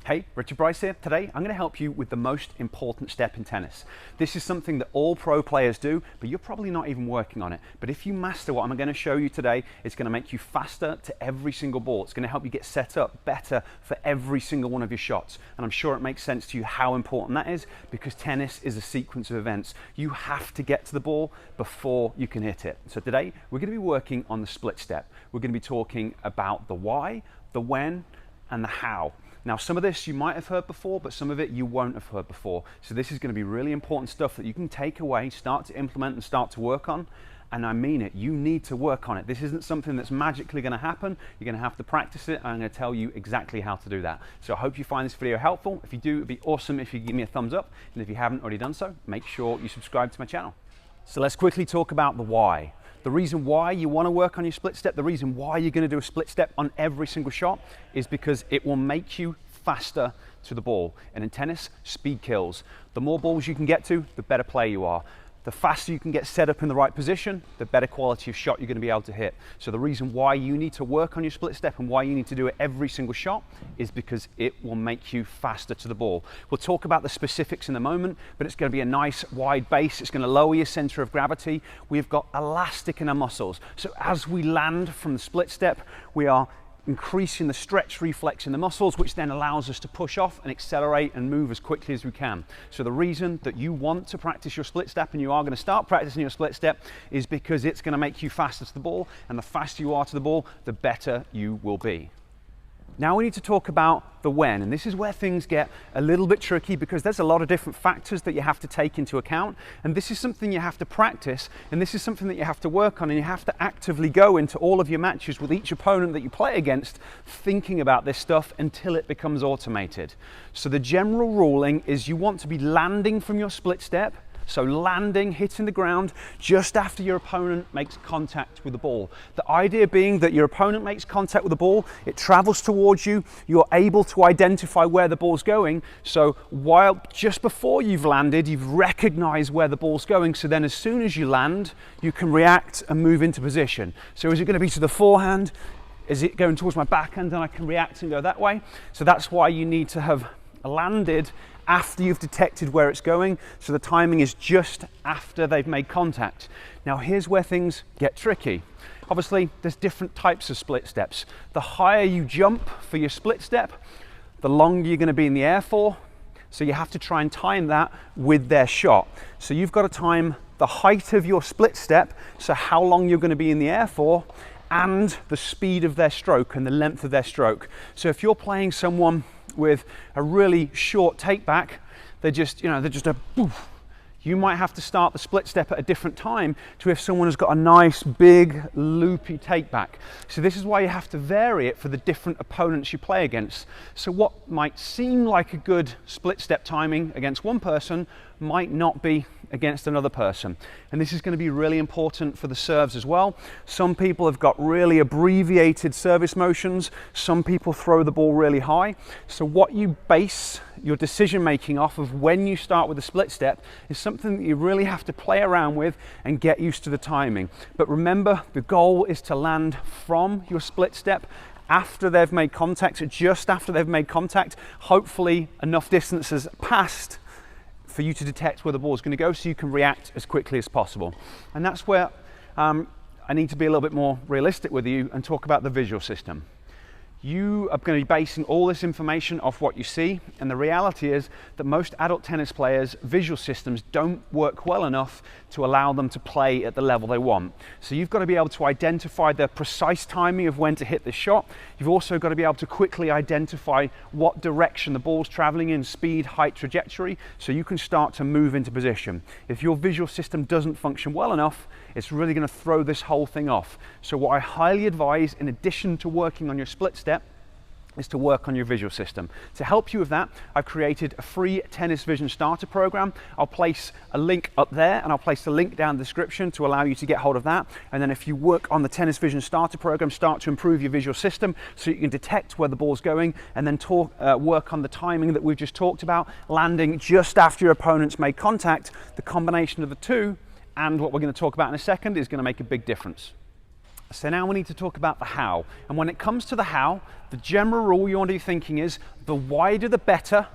Hey, Richard Bryce here. Today I'm going to help you with the most important step in tennis. This is something that all pro players do, but you're probably not even working on it. But if you master what I'm going to show you today, it's going to make you faster to every single ball. It's going to help you get set up better for every single one of your shots. And I'm sure it makes sense to you how important that is, because tennis is a sequence of events. You have to get to the ball before you can hit it. So today we're going to be working on the split step. We're going to be talking about the why, the when, and the how. Now, some of this you might have heard before, but some of it you won't have heard before. So this is going to be really important stuff that you can take away, start to implement and start to work on. And I mean it, you need to work on it. This isn't something that's magically going to happen. You're going to have to practice it, and I'm going to tell you exactly how to do that. So I hope you find this video helpful. If you do, it'd be awesome if you give me a thumbs up. And if you haven't already done so, make sure you subscribe to my channel. So let's quickly talk about the why. The reason why you want to work on your split step, the reason why you're going to do a split step on every single shot is because it will make you faster to the ball. And in tennis, speed kills. The more balls you can get to, the better player you are. The faster you can get set up in the right position, the better quality of shot you're going to be able to hit. So the reason why you need to work on your split step and why you need to do it every single shot is because it will make you faster to the ball. We'll talk about the specifics in a moment, but it's going to be a nice wide base. It's going to lower your center of gravity. We've got elastic in our muscles. So as we land from the split step, we are increasing the stretch reflex in the muscles, which then allows us to push off and accelerate and move as quickly as we can. So the reason that you want to practice your split step, and you are going to start practicing your split step, is because it's going to make you faster to the ball, and the faster you are to the ball, the better you will be. Now we need to talk about the when, and this is where things get a little bit tricky because there's a lot of different factors that you have to take into account, and this is something you have to practice, and this is something that you have to work on, and you have to actively go into all of your matches with each opponent that you play against thinking about this stuff until it becomes automated. So the general ruling is you want to be landing from your split step. So landing, hitting the ground just after your opponent makes contact with the ball. The idea being that your opponent makes contact with the ball, it travels towards you, you're able to identify where the ball's going. So while just before you've landed, you've recognized where the ball's going. So then as soon as you land, you can react and move into position. So is it going to be to the forehand? Is it going towards my backhand and I can react and go that way? So that's why you need to have landed after you've detected where it's going, so the timing is just after they've made contact. Now here's where things get tricky. Obviously there's different types of split steps. The higher you jump for your split step, the longer you're going to be in the air for, so you have to try and time that with their shot. So you've got to time the height of your split step, so how long you're going to be in the air for, and the speed of their stroke and the length of their stroke. So if you're playing someone with a really short take back, they're just a poof. You might have to start the split step at a different time to if someone has got a nice big loopy take back. So this is why you have to vary it for the different opponents you play against. So what might seem like a good split step timing against one person might not be against another person. And this is going to be really important for the serves as well. Some people have got really abbreviated service motions. Some people throw the ball really high. So what you base your decision making off of when you start with the split step is something that you really have to play around with and get used to the timing. But remember, the goal is to land from your split step after they've made contact, just after they've made contact. Hopefully enough distance has passed for you to detect where the ball is going to go so you can react as quickly as possible. And that's where I need to be a little bit more realistic with you and talk about the visual system. You are going to be basing all this information off what you see, and the reality is that most adult tennis players' visual systems don't work well enough to allow them to play at the level they want. So you've got to be able to identify the precise timing of when to hit the shot. You've also got to be able to quickly identify what direction the ball's traveling in, speed, height, trajectory, so you can start to move into position. If your visual system doesn't function well enough, it's really going to throw this whole thing off. So what I highly advise, in addition to working on your split step, is to work on your visual system. To help you with that, I've created a free Tennis Vision Starter program. I'll place a link up there, and I'll place the link down in the description to allow you to get hold of that. And then if you work on the Tennis Vision Starter program, start to improve your visual system so you can detect where the ball's going, and then work on the timing that we've just talked about, landing just after your opponent's made contact. The combination of the two and what we're going to talk about in a second is going to make a big difference. So now we need to talk about the how. And when it comes to the how, the general rule you want to be thinking is the wider the better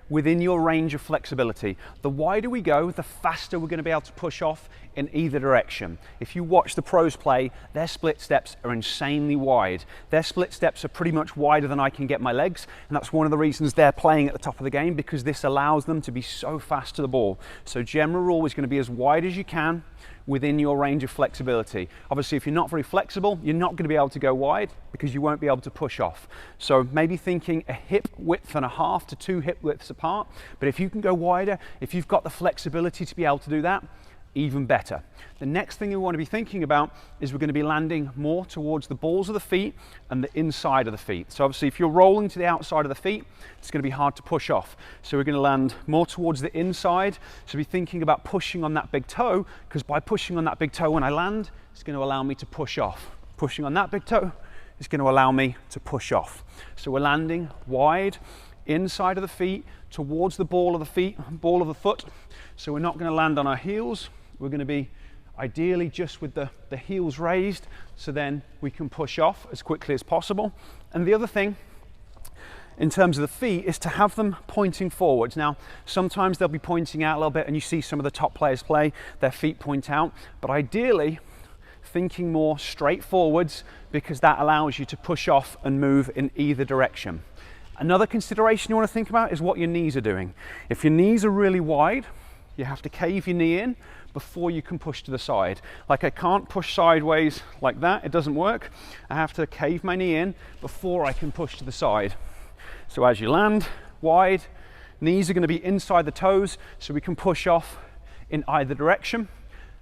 within your range of flexibility. The wider we go, the faster we're going to be able to push off in either direction. If you watch the pros play, their split steps are insanely wide. Their split steps are pretty much wider than I can get my legs, and that's one of the reasons they're playing at the top of the game, because this allows them to be so fast to the ball. So general rule is going to be as wide as you can within your range of flexibility. Obviously, if you're not very flexible, you're not going to be able to go wide because you won't be able to push off. So maybe thinking a hip width and a half to 2 hip widths apart. But if you can go wider, if you've got the flexibility to be able to do that, even better. The next thing you want to be thinking about is we're going to be landing more towards the balls of the feet and the inside of the feet. So obviously if you're rolling to the outside of the feet, it's going to be hard to push off. So we're going to land more towards the inside. So be thinking about pushing on that big toe, because by pushing on that big toe when I land, it's going to allow me to push off. Pushing on that big toe is going to allow me to push off. So we're landing wide, inside of the feet, towards the ball of the feet, ball of the foot. So we're not going to land on our heels. We're going to be ideally just with the heels raised, so then we can push off as quickly as possible. And the other thing in terms of the feet is to have them pointing forwards. Now, sometimes they'll be pointing out a little bit, and you see some of the top players play, their feet point out, but ideally thinking more straight forwards, because that allows you to push off and move in either direction. Another consideration you want to think about is what your knees are doing. If your knees are really wide, you have to cave your knee in before you can push to the side. Like I can't push sideways like that, it doesn't work. I have to cave my knee in before I can push to the side. So as you land wide, knees are going to be inside the toes, so we can push off in either direction.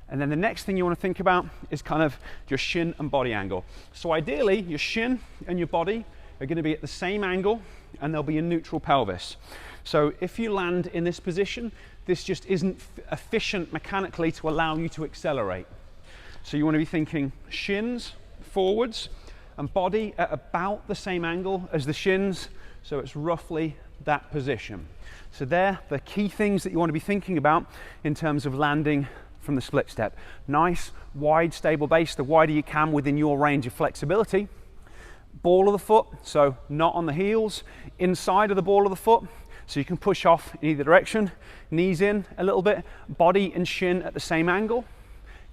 And then the next thing you want to think about is kind of your shin and body angle. So ideally, your shin and your body are going to be at the same angle, and they'll be in neutral pelvis. So if you land in this position, this just isn't efficient mechanically to allow you to accelerate. So you want to be thinking shins forwards and body at about the same angle as the shins, so it's roughly that position. So they're the key things that you want to be thinking about in terms of landing from the split step. Nice, wide, stable base, the wider you can within your range of flexibility. Ball of the foot, so not on the heels, inside of the ball of the foot, so you can push off in either direction. Knees in a little bit, body and shin at the same angle.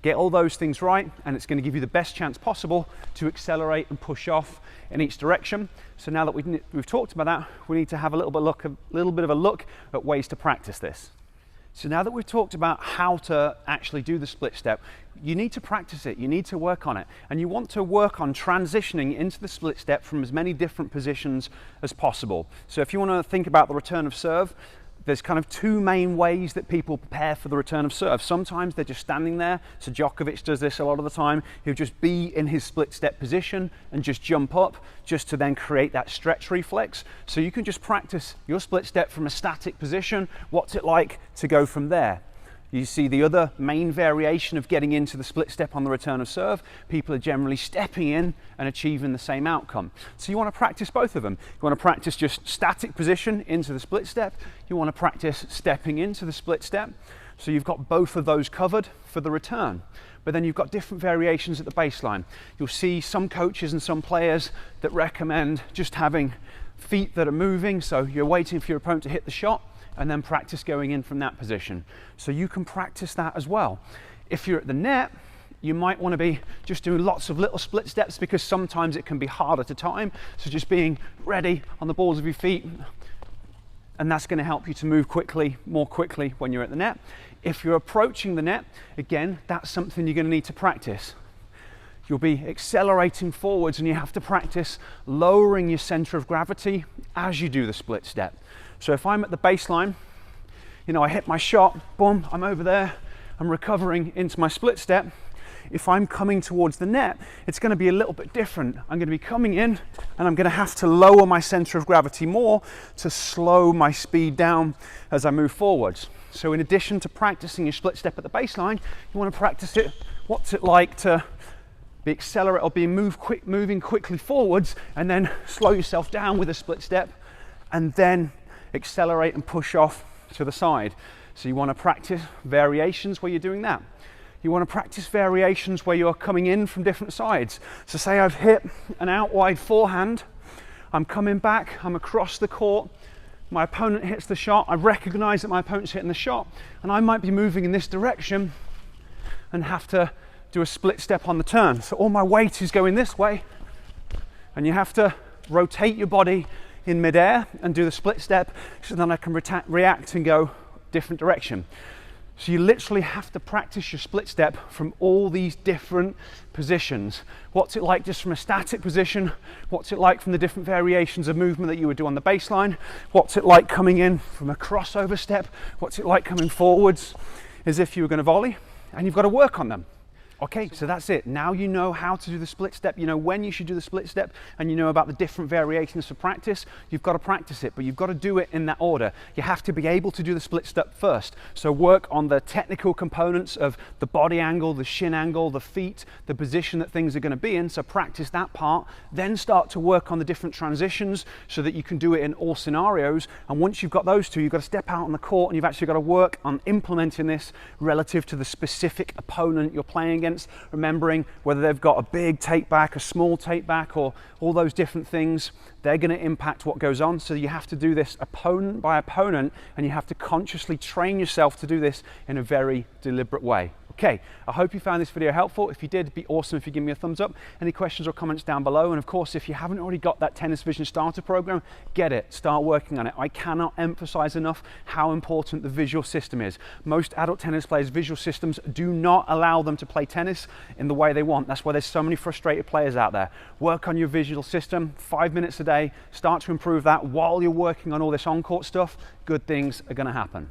Get all those things right, and it's going to give you the best chance possible to accelerate and push off in each direction. So now that we've talked about that, we need to have a little bit of a look at ways to practice this. So now that we've talked about how to actually do the split step, you need to practice it, you need to work on it, and you want to work on transitioning into the split step from as many different positions as possible. So if you want to think about the return of serve, there's kind of two main ways that people prepare for the return of serve. Sometimes they're just standing there. So Djokovic does this a lot of the time. He'll just be in his split step position and just jump up just to then create that stretch reflex. So you can just practice your split step from a static position. What's it like to go from there? You see the other main variation of getting into the split step on the return of serve, people are generally stepping in and achieving the same outcome. So you want to practice both of them. You want to practice just static position into the split step. You want to practice stepping into the split step. So you've got both of those covered for the return. But then you've got different variations at the baseline. You'll see some coaches and some players that recommend just having feet that are moving. So you're waiting for your opponent to hit the shot, and then practice going in from that position. So you can practice that as well. If you're at the net, you might want to be just doing lots of little split steps, because sometimes it can be harder to time. So just being ready on the balls of your feet, and that's going to help you to move quickly, more quickly when you're at the net. If you're approaching the net, again, that's something you're going to need to practice. You'll be accelerating forwards, and you have to practice lowering your center of gravity as you do the split step. So if I'm at the baseline, I hit my shot, boom, I'm over there, I'm recovering into my split step. If I'm coming towards the net, it's going to be a little bit different. I'm going to be coming in, and I'm going to have to lower my center of gravity more to slow my speed down as I move forwards. So in addition to practicing your split step at the baseline, you want to practice it. What's it like to be moving quickly forwards, and then slow yourself down with a split step, and then accelerate and push off to the side. So you want to practice variations where you're doing that. You want to practice variations where you're coming in from different sides. So say I've hit an out wide forehand, I'm coming back, I'm across the court, my opponent hits the shot, I recognize that my opponent's hitting the shot, and I might be moving in this direction and have to do a split step on the turn. So all my weight is going this way, and you have to rotate your body in midair and do the split step, so then I can react and go different direction. So you literally have to practice your split step from all these different positions. What's it like just from a static position? What's it like from the different variations of movement that you would do on the baseline? What's it like coming in from a crossover step? What's it like coming forwards as if you were going to volley? And you've got to work on them. Okay, so that's it. Now you know how to do the split step, you know when you should do the split step, and you know about the different variations for practice. You've got to practice it, but you've got to do it in that order. You have to be able to do the split step first. So work on the technical components of the body angle, the shin angle, the feet, the position that things are going to be in. So practice that part, then start to work on the different transitions so that you can do it in all scenarios. And once you've got those two, you've got to step out on the court and you've actually got to work on implementing this relative to the specific opponent you're playing against, remembering whether they've got a big take back, a small take back, or all those different things. They're going to impact what goes on. So you have to do this opponent by opponent, and you have to consciously train yourself to do this in a very deliberate way. Okay, I hope you found this video helpful. If you did, it'd be awesome if you give me a thumbs up. Any questions or comments down below. And of course, if you haven't already got that Tennis Vision Starter program, get it, start working on it. I cannot emphasize enough how important the visual system is. Most adult tennis players' visual systems do not allow them to play tennis in the way they want. That's why there's so many frustrated players out there. Work on your visual system, 5 minutes a day, start to improve that while you're working on all this on-court stuff. Good things are going to happen.